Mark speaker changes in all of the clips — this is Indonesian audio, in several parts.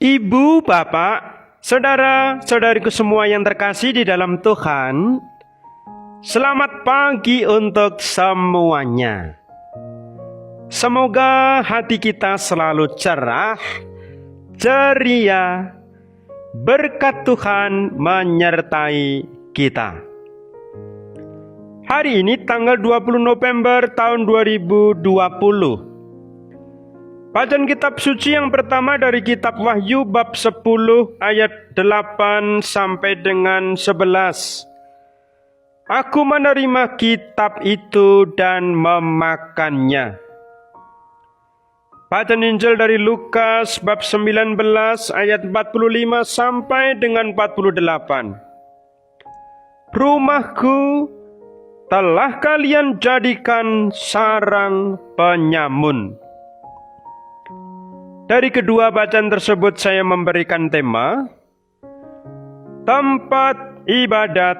Speaker 1: Ibu, bapak, saudara-saudariku semua yang terkasih di dalam Tuhan, selamat pagi untuk semuanya. Semoga hati kita selalu cerah, ceria, berkat Tuhan menyertai kita. Hari ini tanggal 20 November tahun 2020. Bacaan kitab suci yang pertama dari kitab Wahyu bab 10 ayat 8 sampai dengan 11. Aku menerima kitab itu dan memakannya. Bacaan Injil dari Lukas bab 19 ayat 45 sampai dengan 48. Rumahku telah kalian jadikan sarang penyamun. Dari kedua bacaan tersebut saya memberikan tema, tempat ibadat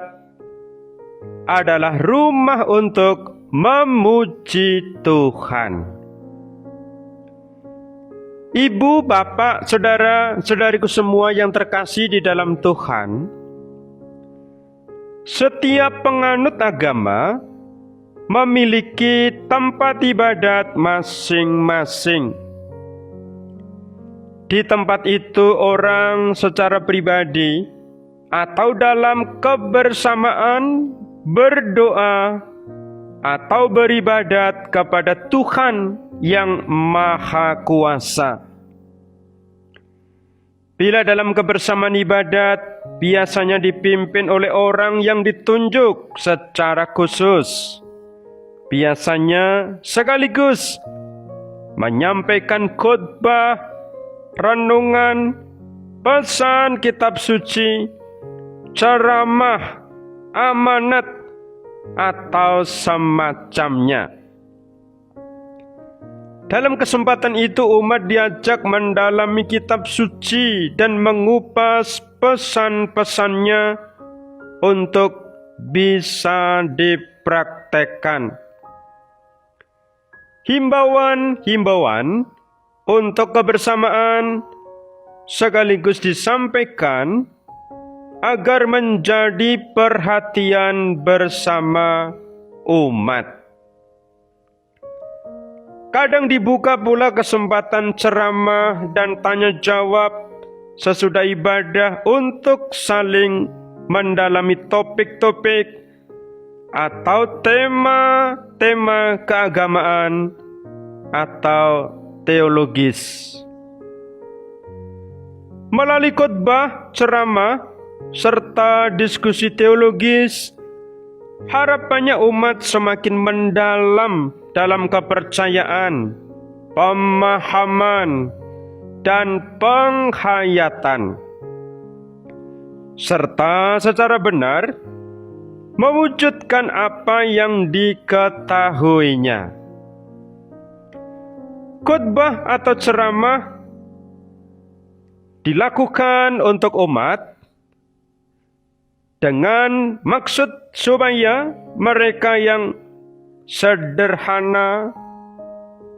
Speaker 1: adalah rumah untuk memuji Tuhan. Ibu, bapak, saudara-saudariku semua yang terkasih di dalam Tuhan, setiap penganut agama memiliki tempat ibadat masing-masing. Di tempat itu orang secara pribadi atau dalam kebersamaan berdoa atau beribadat kepada Tuhan yang Maha Kuasa. Bila dalam kebersamaan ibadat biasanya dipimpin oleh orang yang ditunjuk secara khusus, biasanya sekaligus menyampaikan khotbah, renungan, pesan kitab suci, ceramah, amanat, atau semacamnya. Dalam kesempatan itu umat diajak mendalami kitab suci dan mengupas pesan-pesannya untuk bisa dipraktekkan. Himbauan untuk kebersamaan sekaligus disampaikan agar menjadi perhatian bersama umat. Kadang dibuka pula kesempatan ceramah dan tanya jawab sesudah ibadah untuk saling mendalami topik-topik atau tema-tema keagamaan atau teologis. Melalui khotbah, ceramah, serta diskusi teologis, harapannya umat semakin mendalam dalam kepercayaan, pemahaman, dan penghayatan, serta secara benar mewujudkan apa yang diketahuinya. Khotbah atau ceramah dilakukan untuk umat dengan maksud supaya mereka yang sederhana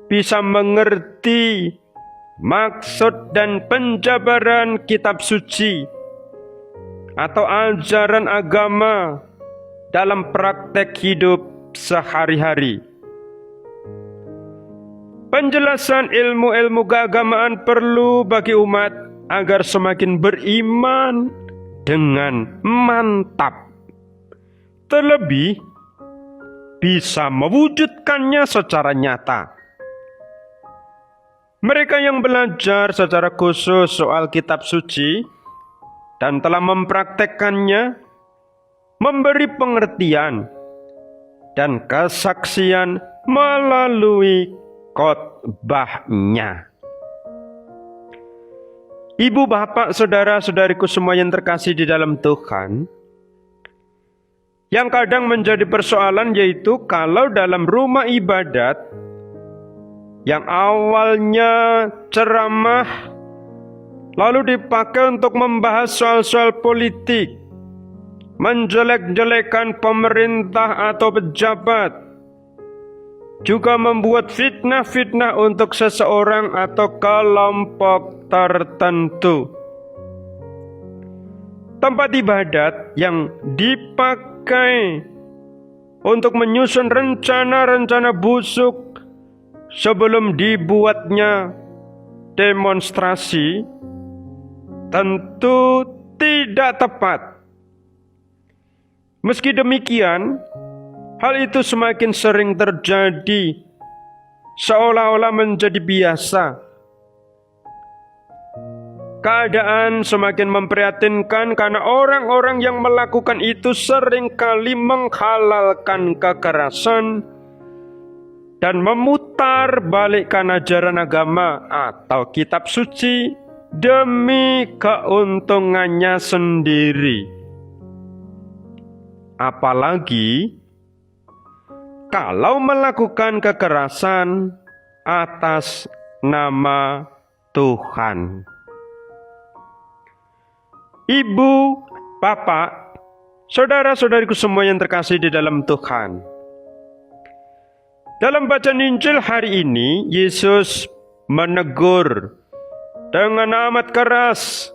Speaker 1: bisa mengerti maksud dan penjabaran kitab suci atau ajaran agama dalam praktek hidup sehari-hari. Penjelasan ilmu-ilmu keagamaan perlu bagi umat agar semakin beriman dengan mantap. Terlebih, bisa mewujudkannya secara nyata. Mereka yang belajar secara khusus soal kitab suci dan telah mempraktekkannya, memberi pengertian dan kesaksian melalui khotbahnya. Ibu, bapak, saudara-saudariku semua yang terkasih di dalam Tuhan, yang kadang menjadi persoalan yaitu kalau dalam rumah ibadat yang awalnya ceramah lalu dipakai untuk membahas soal-soal politik, menjelek-jelekan pemerintah atau pejabat, juga membuat fitnah-fitnah untuk seseorang atau kelompok tertentu. Tempat ibadat yang dipakai untuk menyusun rencana-rencana busuk sebelum dibuatnya demonstrasi tentu tidak tepat. Meski demikian, hal itu semakin sering terjadi, seolah-olah menjadi biasa. Keadaan semakin memprihatinkan karena orang-orang yang melakukan itu seringkali menghalalkan kekerasan dan memutar balikkan ajaran agama atau kitab suci demi keuntungannya sendiri. Apalagi kalau melakukan kekerasan atas nama Tuhan. Ibu, bapak, saudara-saudariku semua yang terkasih di dalam Tuhan. Dalam bacaan Injil hari ini, Yesus menegur dengan amat keras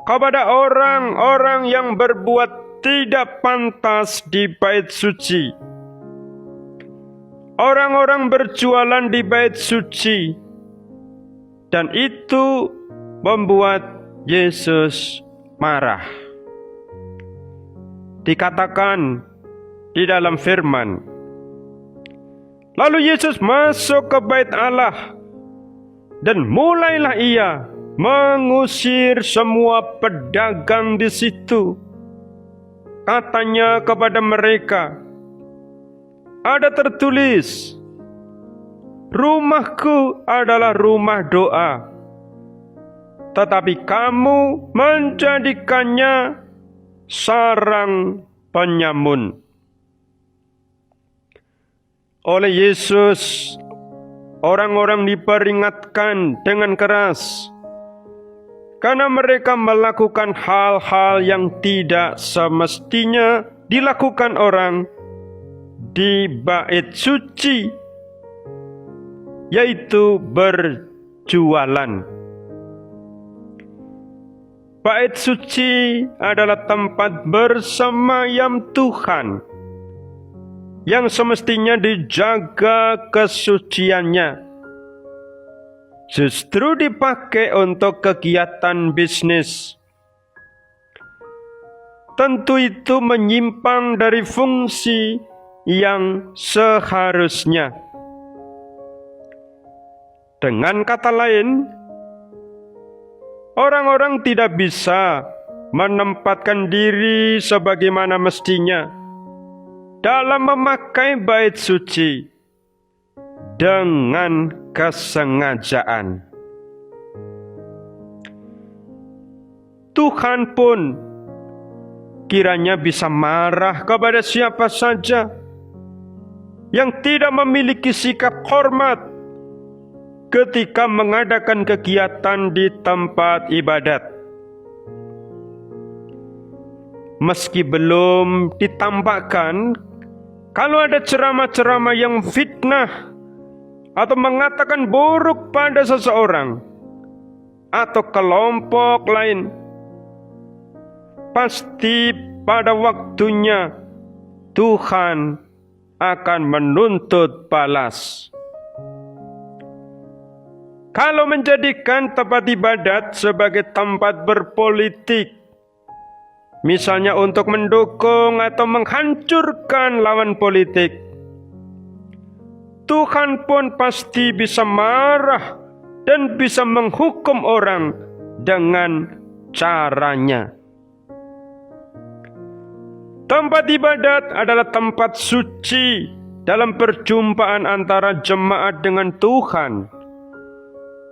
Speaker 1: kepada orang-orang yang berbuat tidak pantas di bait suci. Orang-orang berjualan di bait suci, dan itu membuat Yesus marah. Dikatakan di dalam firman, lalu Yesus masuk ke bait Allah dan mulailah ia mengusir semua pedagang di situ. Katanya kepada mereka, ada tertulis, rumahku adalah rumah doa, tetapi kamu menjadikannya sarang penyamun. Oleh Yesus, orang-orang diperingatkan dengan keras karena mereka melakukan hal-hal yang tidak semestinya dilakukan orang di bait suci, yaitu berjualan. Bait suci adalah tempat bersemayam Tuhan yang semestinya dijaga kesuciannya. Justru dipakai untuk kegiatan bisnis. Tentu itu menyimpang dari fungsi yang seharusnya. Dengan kata lain, orang-orang tidak bisa menempatkan diri sebagaimana mestinya dalam memakai bait suci dengan kesengajaan. Tuhan pun kiranya bisa marah kepada siapa saja yang tidak memiliki sikap hormat ketika mengadakan kegiatan di tempat ibadat. Meski belum ditampakkan, kalau ada ceramah-ceramah yang fitnah atau mengatakan buruk pada seseorang atau kelompok lain, pasti pada waktunya Tuhan akan menuntut balas. Kalau menjadikan tempat ibadat sebagai tempat berpolitik, misalnya untuk mendukung atau menghancurkan lawan politik, Tuhan pun pasti bisa marah dan bisa menghukum orang dengan caranya. Tempat ibadat adalah tempat suci dalam perjumpaan antara jemaat dengan Tuhan.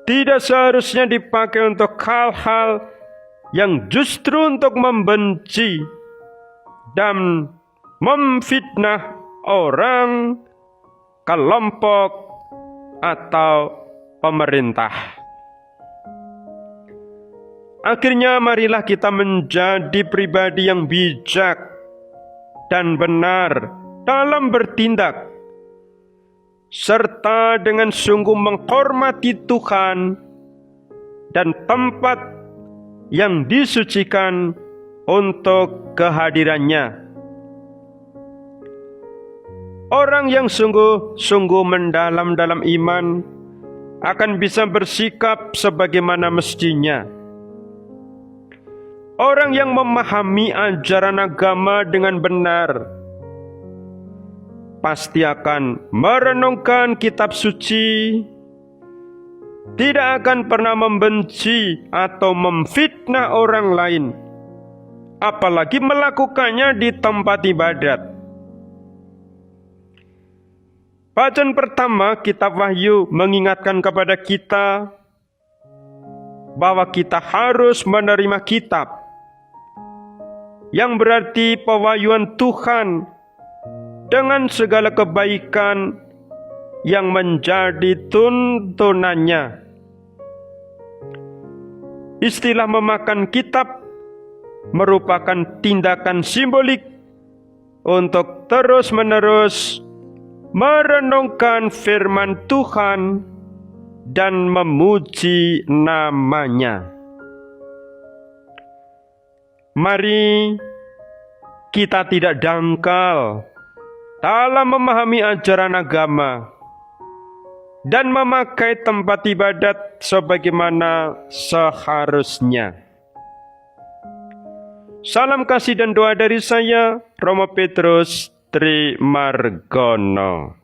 Speaker 1: Tidak seharusnya dipakai untuk hal-hal yang justru untuk membenci dan memfitnah orang, kelompok, atau pemerintah. Akhirnya marilah kita menjadi pribadi yang bijak dan benar dalam bertindak, serta dengan sungguh menghormati Tuhan dan tempat yang disucikan untuk kehadirannya. Orang yang sungguh-sungguh mendalam dalam iman akan bisa bersikap sebagaimana mestinya. Orang yang memahami ajaran agama dengan benar pasti akan merenungkan kitab suci, tidak akan pernah membenci atau memfitnah orang lain, apalagi melakukannya di tempat ibadat. Bacaan pertama kitab Wahyu mengingatkan kepada kita bahwa kita harus menerima kitab, yang berarti pewahyuan Tuhan dengan segala kebaikan yang menjadi tuntunannya. Istilah memakan kitab merupakan tindakan simbolik untuk terus-menerus merenungkan firman Tuhan dan memuji nama-Nya. Mari kita tidak dangkal dalam memahami ajaran agama dan memakai tempat ibadat sebagaimana seharusnya. Salam kasih dan doa dari saya, Romo Petrus Tri Margono.